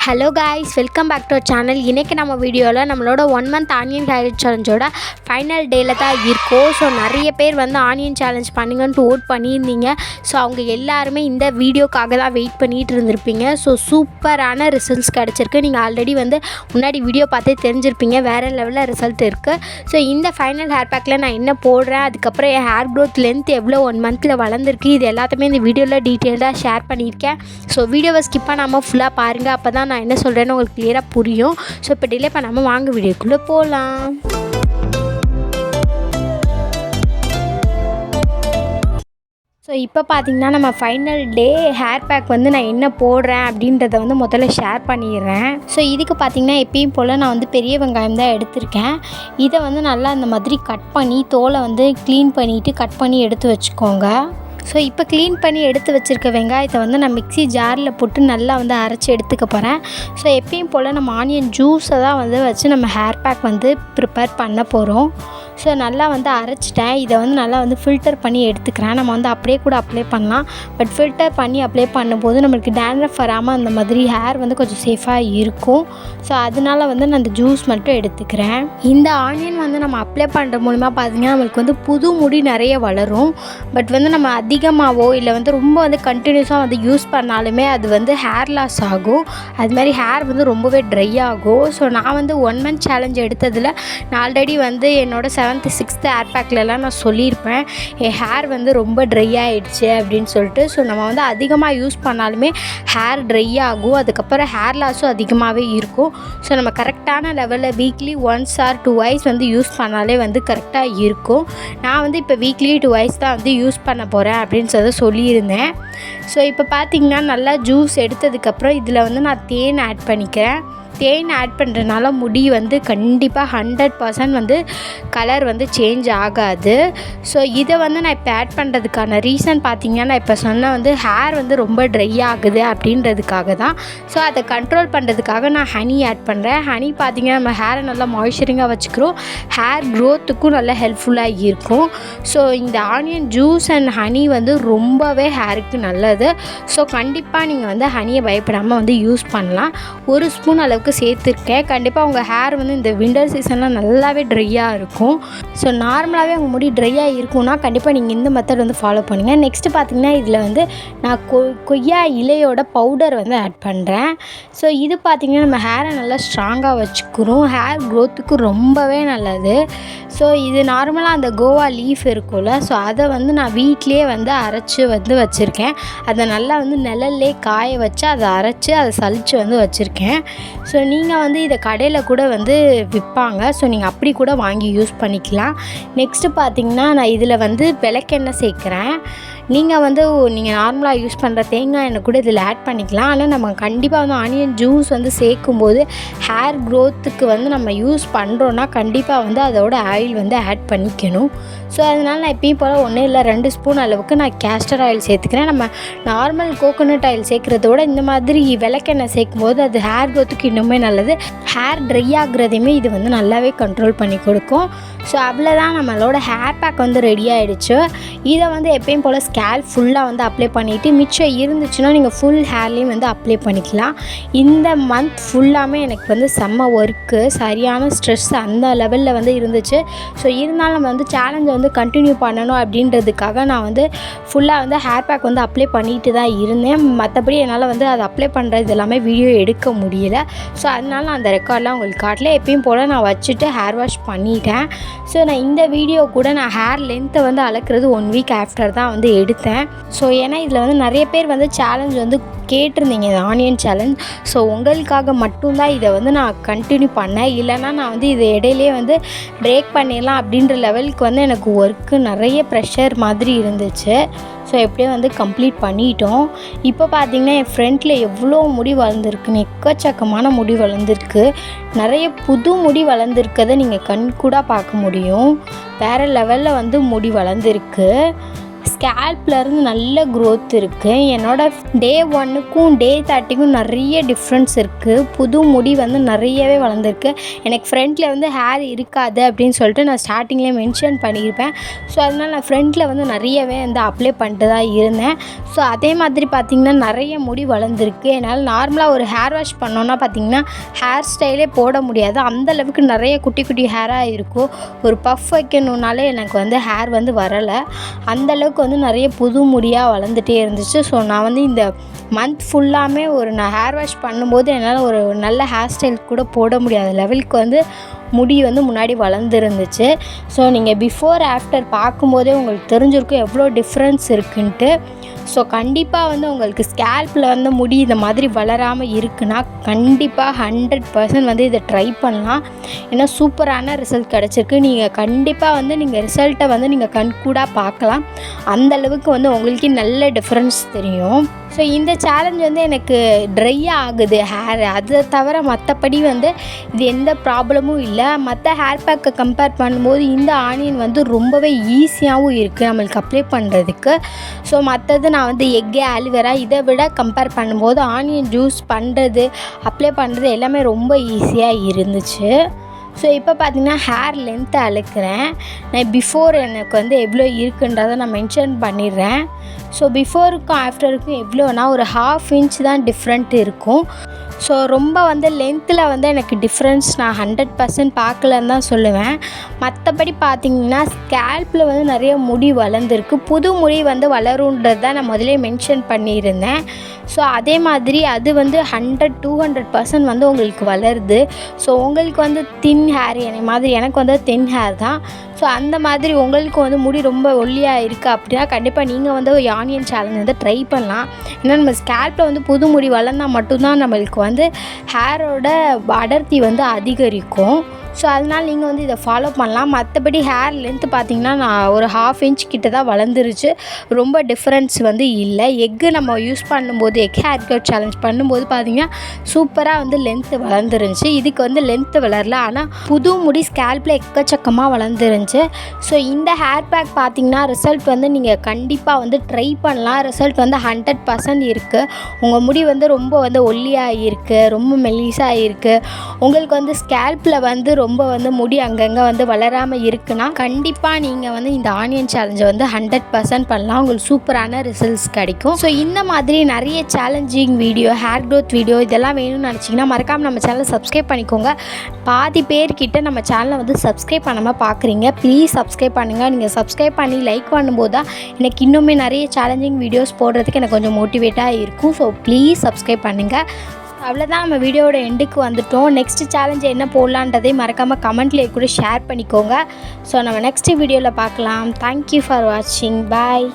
Hello guys, welcome back to our channel. இன்றைக்கி நம்ம வீடியோவில் நம்மளோட 1 month ஆனியன் சேலஞ்சோட ஃபைனல் டேயில் தான் இருக்கோம். ஸோ நிறைய பேர் வந்து ஆனியன் சேலஞ்ச் பண்ணுங்கன்ட்டு ஓட் பண்ணியிருந்தீங்க. ஸோ அவங்க எல்லாருமே இந்த வீடியோக்காக தான் வெயிட் பண்ணிகிட்டு இருந்திருப்பீங்க. ஸோ சூப்பரான ரிசல்ட்ஸ் கிடச்சிருக்கு. நீங்கள் ஆல்ரெடி வந்து முன்னாடி வீடியோ பார்த்தே தெரிஞ்சிருப்பீங்க, வேறு லெவலில் ரிசல்ட் இருக்குது. ஸோ இந்த ஃபைனல் ஹேர் பேக்கில் நான் என்ன போடுறேன், அதுக்கப்புறம் என் ஹேர் க்ரோத் லென்த் எவ்வளோ 1 monthல வளர்ந்துருக்கு, இது எல்லாத்தையுமே இந்த வீடியோவில் டீட்டெயில்டாக ஷேர் பண்ணியிருக்கேன். ஸோ வீடியோவை ஸ்கிப் பண்ணாமல் ஃபுல்லாக பாருங்கள், அப்போ தான் நான் என்ன சொல்கிறேன்னு உங்களுக்கு கிளியராக புரியும். ஸோ இப்போ டிலே பண்ணாமல் வாங்க வீடியோக்குள்ளே போகலாம். ஸோ இப்போ பார்த்திங்கன்னா நம்ம ஃபைனல் டே ஹேர் பேக் வந்து நான் என்ன போடுறேன் அப்படின்றத வந்து முதல்ல ஷேர் பண்ணிடுறேன். ஸோ இதுக்கு பார்த்திங்கன்னா எப்பயும் போல் நான் வந்து பெரிய வெங்காயம் தான் எடுத்திருக்கேன். இதை வந்து நல்லா இந்த மாதிரி கட் பண்ணி தோலை வந்து க்ளீன் பண்ணிவிட்டு கட் பண்ணி எடுத்து வச்சுக்கோங்க. ஸோ இப்போ க்ளீன் பண்ணி எடுத்து வச்சுருக்க வெங்காயத்தை வந்து நான் மிக்ஸி ஜாரில் போட்டு நல்லா வந்து அரைச்சி எடுத்துக்க போகிறேன். ஸோ எப்பயும் போல் நம்ம ஆனியன் ஜூஸை தான் வந்து வச்சு நம்ம ஹேர் பேக் வந்து ப்ரிப்பேர் பண்ண போகிறோம். ஸோ நல்லா வந்து அரைச்சிட்டேன். இதை வந்து நல்லா வந்து ஃபில்டர் பண்ணி எடுத்துக்கிறேன். நம்ம வந்து அப்படியே கூட அப்ளை பண்ணலாம், பட் ஃபில்டர் பண்ணி அப்ளை பண்ணும்போது நம்மளுக்கு dandruff வராமல் அந்த மாதிரி ஹேர் வந்து கொஞ்சம் சேஃபாக இருக்கும். ஸோ அதனால வந்து நான் அந்த ஜூஸ் மட்டும் எடுத்துக்கிறேன். இந்த ஆனியன் வந்து நம்ம அப்ளை பண்ணுற மூலிமா பார்த்திங்கன்னா நம்மளுக்கு வந்து புது முடி நிறைய வளரும். பட் வந்து நம்ம அதிகமாகவோ இல்லை வந்து ரொம்ப வந்து கண்டினியூஸாக வந்து யூஸ் பண்ணாலுமே அது வந்து ஹேர் லாஸ் ஆகும். அது மாதிரி ஹேர் வந்து ரொம்பவே ட்ரை ஆகும். ஸோ நான் வந்து 1 month சேலஞ்ச் எடுத்ததில் நான் ஆல்ரெடி வந்து என்னோட 7th 6th ஹேர் பேக்லலாம் நான் சொல்லியிருப்பேன், என் ஹேர் வந்து ரொம்ப ட்ரை ஆகிடுச்சு அப்படின்னு சொல்லிட்டு. ஸோ நம்ம வந்து அதிகமாக யூஸ் பண்ணாலுமே ஹேர் ட்ரை ஆகும், அதுக்கப்புறம் ஹேர் லாஸும் அதிகமாகவே இருக்கும். ஸோ நம்ம கரெக்டான லெவலில் வீக்லி 1 or 2 வந்து யூஸ் பண்ணாலே வந்து கரெக்டாக இருக்கும். நான் வந்து இப்போ வீக்லி 2 தான் வந்து யூஸ் பண்ண போகிறேன் அப்படின்னு சொல்லியிருந்தேன். ஸோ இப்போ பார்த்திங்கன்னா நல்லா ஜூஸ் எடுத்ததுக்கப்புறம் இதில் வந்து நான் தேன் ஆட் பண்ணிக்கிறேன். தேன் ஆட் பண்ணுறதுனால முடி வந்து கண்டிப்பாக 100% வந்து கலர் வந்து சேஞ்ச் ஆகாது. ஸோ இதை வந்து நான் இப்போ ஆட் பண்ணுறதுக்கான ரீசன் பார்த்திங்கன்னா, நான் இப்போ சொன்ன வந்து ஹேர் வந்து ரொம்ப ட்ரை ஆகுது அப்படின்றதுக்காக தான். ஸோ அதை கண்ட்ரோல் பண்ணுறதுக்காக நான் ஹனி ஆட் பண்ணுறேன். ஹனி பார்த்திங்கன்னா நம்ம ஹேரை நல்லா மாய்ஸ்சரிங்காக வச்சுக்கிறோம், ஹேர் க்ரோத்துக்கும் நல்லா ஹெல்ப்ஃபுல்லாக இருக்கும். ஸோ இந்த ஆனியன் ஜூஸ் அண்ட் ஹனி வந்து ரொம்பவே ஹேருக்கு நல்லது. ஸோ கண்டிப்பாக நீங்கள் வந்து ஹனியை பயப்படாமல் வந்து யூஸ் பண்ணலாம். 1 ஸ்பூன் அளவுக்கு சேர்த்துருக்கேன். கண்டிப்பாக உங்கள் ஹேர் வந்து இந்த விண்டர் சீசனில் நல்லாவே ட்ரையாக இருக்கும். ஸோ நார்மலாகவே உங்கள் முடி ட்ரையாக இருக்கும்னா கண்டிப்பாக நீங்கள் இந்த மெத்தட் வந்து ஃபாலோ பண்ணுங்கள். நெக்ஸ்ட்டு பார்த்திங்கன்னா இதில் வந்து நான் கொய்யா இலையோட பவுடர் வந்து ஆட் பண்ணுறேன். ஸோ இது பார்த்திங்கன்னா நம்ம ஹேரை நல்லா ஸ்ட்ராங்காக வச்சுக்கிறோம், ஹேர் க்ரோத்துக்கு ரொம்பவே நல்லது. ஸோ இது நார்மலாக அந்த கோவா லீஃப் இருக்கும்ல, ஸோ அதை வந்து நான் வீட்டிலே வந்து அரைச்சி வந்து வச்சுருக்கேன். அதை நல்லா வந்து நிழல்லே காய வச்சு அதை அரைச்சி அதை சலித்து வந்து வச்சுருக்கேன். ஸோ நீங்கள் வந்து இதை கடையில் கூட வந்து விற்பாங்க. ஸோ நீங்கள் அப்படி கூட வாங்கி யூஸ் பண்ணிக்கலாம். நெக்ஸ்ட்டு பார்த்திங்கன்னா நான் இதில் வந்து விளக்கெண்ணெய் சேர்க்குறேன். நீங்கள் நார்மலாக யூஸ் பண்ணுற தேங்காய் எண்ணெய் கூட இதில் ஆட் பண்ணிக்கலாம். ஆனால் நம்ம கண்டிப்பாக வந்து ஆனியன் ஜூஸ் வந்து சேர்க்கும்போது ஹேர் க்ரோத்துக்கு வந்து நம்ம யூஸ் பண்ணுறோன்னா கண்டிப்பாக வந்து அதோட ஆயில் வந்து ஆட் பண்ணிக்கணும். ஸோ அதனால் நான் எப்பயும் போல் 1 இல்லை 2 ஸ்பூன் அளவுக்கு நான் கேஸ்டர் ஆயில் சேர்த்துக்கிறேன். நம்ம நார்மல் கோகோனட் ஆயில் சேர்க்குறதோட இந்த மாதிரி விளக்கெண்ணெய் சேர்க்கும்போது அது ஹேர் க்ரோத்துக்கு இன்னுமே நல்லது. ஹேர் ட்ரை ஆகுறதையுமே இது வந்து நல்லாவே கண்ட்ரோல் பண்ணி கொடுக்கும். ஸோ அவ்வளோதான், நம்மளோட ஹேர் பேக் வந்து ரெடி ஆகிடுச்சு. இதை வந்து எப்பயும் போல் ஸ்கேல்ப் ஃபுல்லாக வந்து அப்ளை பண்ணிவிட்டு மிச்சம் இருந்துச்சுன்னா நீங்கள் ஃபுல் ஹேர்லேயும் வந்து அப்ளை பண்ணிக்கலாம். இந்த மந்த் ஃபுல்லாமே எனக்கு வந்து செம்ம ஒர்க்கு, சரியான ஸ்ட்ரெஸ் அந்த லெவலில் வந்து இருந்துச்சு. ஸோ இருந்தாலும் நம்ம வந்து சேலஞ்சை வந்து கண்டினியூ பண்ணணும் அப்படின்றதுக்காக நான் வந்து ஃபுல்லாக வந்து ஹேர் பேக் வந்து அப்ளை பண்ணிட்டு தான் இருந்தேன். மற்றபடி என்னால் வந்து அதை அப்ளை பண்ணுறது எல்லாமே வீடியோ எடுக்க முடியல. ஸோ அதனால நான் அந்த ரெக்கார்ட்லாம் உங்களுக்கு காட்டல. எப்பயும் போல் நான் வச்சுட்டு ஹேர் வாஷ் பண்ணிட்டேன். ஸோ நான் இந்த வீடியோ கூட நான் ஹேர் லென்த்தை வந்து அளக்கிறது 1 week ஆஃப்டர் தான் வந்து எடுத்தேன். ஸோ ஏன்னா இதில் வந்து நிறைய பேர் வந்து சேலஞ்ச் வந்து கேட்டிருந்தீங்க, இந்த ஆனியன் சேலஞ்ச். ஸோ உங்களுக்காக மட்டும்தான் இதை வந்து நான் கண்டினியூ பண்ணேன். இல்லைனா நான் வந்து இதை இடையிலே வந்து பிரேக் பண்ணிடலாம் அப்படின்ற லெவலுக்கு வந்து எனக்கு ஒர்க்கு நிறைய ப்ரெஷர் மாதிரி இருந்துச்சு. ஸோ எப்படியே வந்து கம்ப்ளீட் பண்ணிட்டோம். இப்போ பார்த்திங்கன்னா என் ஃப்ரண்ட்டில் எவ்வளோ முடி வளர்ந்துருக்குன்னு, எக்கச்சக்கமான முடி வளர்ந்துருக்கு. நிறைய புது முடி வளர்ந்துருக்கதை நீங்கள் கண் கூட பார்க்க முடியும். வேறு லெவலில் வந்து முடி வளர்ந்துருக்கு. ஸ்கேல்ப்லேருந்து நல்ல க்ரோத் இருக்குது. என்னோடய டே 1க்கும் டே 30க்கும் நிறைய டிஃப்ரென்ஸ் இருக்குது. புது முடி வந்து நிறையவே வளர்ந்துருக்கு. எனக்கு ஃப்ரண்ட்டில் வந்து ஹேர் இருக்காது அப்படின்னு சொல்லிட்டு நான் ஸ்டார்டிங்லேயே மென்ஷன் பண்ணியிருப்பேன். ஸோ அதனால் நான் ஃப்ரண்ட்டில் வந்து நிறையவே வந்து அப்ளை பண்ணிட்டு தான் இருந்தேன். ஸோ அதே மாதிரி பார்த்திங்கன்னா நிறைய முடி வளர்ந்துருக்கு. என்னால் நார்மலாக ஒரு ஹேர் வாஷ் பண்ணோன்னா பார்த்திங்கன்னா ஹேர் ஸ்டைலே போட முடியாது. அந்தளவுக்கு நிறைய குட்டி குட்டி ஹேராக இருக்கும். ஒரு பஃப் வைக்கணுன்னாலே எனக்கு வந்து ஹேர் வந்து வரலை. அந்தளவுக்கு வந்து நிறைய புது முடியாக வளர்ந்துட்டே இருந்துச்சு. ஸோ நான் வந்து இந்த மந்த் ஃபுல்லாமே நான் ஹேர் வாஷ் பண்ணும்போது என்னால் ஒரு நல்ல ஹேர் ஸ்டைல் கூட போட முடியாத லெவலுக்கு வந்து முடி வந்து முன்னாடி வளர்ந்துருந்துச்சு. ஸோ நீங்கள் பிஃபோர் ஆஃப்டர் பார்க்கும்போதே உங்களுக்கு தெரிஞ்சிருக்கும் எவ்வளோ டிஃப்ரென்ஸ் இருக்குன்ட்டு. ஸோ கண்டிப்பாக வந்து உங்களுக்கு ஸ்கேல்பில் வந்து முடி இந்த மாதிரி வளராமல் இருக்குன்னா கண்டிப்பாக 100% வந்து இதை ட்ரை பண்ணலாம். ஏன்னா சூப்பரான ரிசல்ட் கிடச்சிருக்கு. நீங்கள் கண்டிப்பாக வந்து நீங்கள் ரிசல்ட்டை வந்து நீங்கள் கண்கூடாக பார்க்கலாம். அந்தளவுக்கு வந்து உங்களுக்கு நல்ல டிஃப்ரென்ஸ் தெரியும். ஸோ இந்த சேலஞ்ச் வந்து எனக்கு ட்ரை ஆகுது ஹேர், அதை தவிர மற்றபடி வந்து இது எந்த ப்ராப்ளமும் இல்லை. மற்ற ஹேர் பேக்கை கம்பேர் பண்ணும்போது இந்த ஆனியன் வந்து ரொம்பவே ஈஸியாகவும் இருக்குது நம்மளுக்கு அப்ளை பண்ணுறதுக்கு. ஸோ மற்றது நான் வந்து எக்கு, ஆலிவேரா இதை விட கம்பேர் பண்ணும்போது ஆனியன் ஜூஸ் பண்ணுறது, அப்ளை பண்ணுறது எல்லாமே ரொம்ப ஈஸியாக இருந்துச்சு. ஸோ இப்போ பார்த்திங்கன்னா ஹேர் லென்த்தை அழுக்கிறேன். நான் பிஃபோர் எனக்கு வந்து எவ்வளோ இருக்குன்றதை நான் மென்ஷன் பண்ணிடுறேன். ஸோ பிஃபோருக்கும் ஆஃப்டருக்கும் எவ்வளோனா ஒரு 1/2 inch தான் டிஃப்ரெண்ட் இருக்கும். ஸோ ரொம்ப வந்து லென்த்தில் வந்து எனக்கு டிஃப்ரென்ஸ் நான் 100% பார்க்கலன்னு தான் சொல்லுவேன். மற்றபடி பார்த்திங்கன்னா ஸ்கேல்பில் வந்து நிறைய முடி வளர்ந்துருக்கு. புது முடி வந்து வளருன்றது தான் நான் முதலே மென்ஷன் பண்ணியிருந்தேன். ஸோ அதே மாதிரி அது வந்து 100-200% வந்து உங்களுக்கு வளருது. ஸோ உங்களுக்கு வந்து தின் ஹேர் என்னை மாதிரி எனக்கு வந்து தின் ஹேர் தான். ஸோ அந்த மாதிரி உங்களுக்கு வந்து முடி ரொம்ப ஒல்லியாக இருக்குது அப்படின்னா கண்டிப்பாக நீங்கள் வந்து ஆனியன் சேலஞ்ச் வந்து ட்ரை பண்ணலாம். ஏன்னா நம்ம ஸ்கேல்பில் வந்து புது முடி வளர்ந்தால் மட்டும்தான் நம்மளுக்கு வந்து ஹேரோட அடர்த்தி வந்து அதிகரிக்கும். ஸோ அதனால் நீங்கள் வந்து இதை ஃபாலோ பண்ணலாம். மற்றபடி ஹேர் லென்த்து பார்த்திங்கன்னா நான் ஒரு 1/2 inch கிட்ட தான் வளர்ந்துருச்சு. ரொம்ப டிஃப்ரென்ஸ் வந்து இல்லை. எக்கு நம்ம யூஸ் பண்ணும்போது எக் ஹேர் கட் சேலஞ்ச் பண்ணும்போது பார்த்திங்கன்னா சூப்பராக வந்து லென்த்து வளர்ந்துருந்துச்சு. இதுக்கு வந்து லென்த்து வளரல, ஆனால் புது முடி ஸ்கேல்பில் எக்கச்சக்கமாக வளர்ந்துருந்துச்சு. ஸோ இந்த ஹேர் பேக் பார்த்திங்கன்னா ரிசல்ட் வந்து நீங்கள் கண்டிப்பாக வந்து ட்ரை பண்ணலாம். ரிசல்ட் வந்து 100% இருக்குது. உங்கள் முடி வந்து ரொம்ப வந்து ஒல்லியாக இருக்குது, ரொம்ப மெல்லிஸாக இருக்குது, உங்களுக்கு வந்து ஸ்கேல்பில் வந்து ரொம்ப வந்து முடி அங்கங்கே வந்து வளராமல் இருக்குன்னா கண்டிப்பாக நீங்கள் வந்து இந்த ஆனியன் சேலஞ்சை வந்து 100% பண்ணலாம். உங்களுக்கு சூப்பரான ரிசல்ட்ஸ் கிடைக்கும். ஸோ இந்த மாதிரி நிறைய challenging video, hair growth video இதெல்லாம் வேணும்னு நினச்சிங்கன்னா மறக்காமல் நம்ம சேனலை சப்ஸ்கிரைப் பண்ணிக்கோங்க. பாதி பேர்கிட்ட நம்ம சேனலை வந்து சப்ஸ்கிரைப் பண்ணாமல் பார்க்குறீங்க. ப்ளீஸ் சப்ஸ்கிரைப் பண்ணுங்கள். நீங்கள் சப்ஸ்கிரைப் பண்ணி லைக் பண்ணும்போது தான் எனக்கு இன்னுமே நிறைய சேலஞ்சிங் வீடியோஸ் போடுறதுக்கு எனக்கு கொஞ்சம் மோட்டிவேட்டாக இருக்கும். ஸோ ப்ளீஸ் சப்ஸ்கிரைப் பண்ணுங்கள். அவ்வளோதான், நம்ம வீடியோவோட எண்டுக்கு வந்துட்டோம். நெக்ஸ்ட் சேலஞ்ச் என்ன போடலான்றதை மறக்காமல் கமெண்ட்லேயே கூட ஷேர் பண்ணிக்கோங்க. ஸோ நம்ம நெக்ஸ்ட் வீடியோவில் பார்க்கலாம். தேங்க்யூ ஃபார் வாட்சிங். பாய்.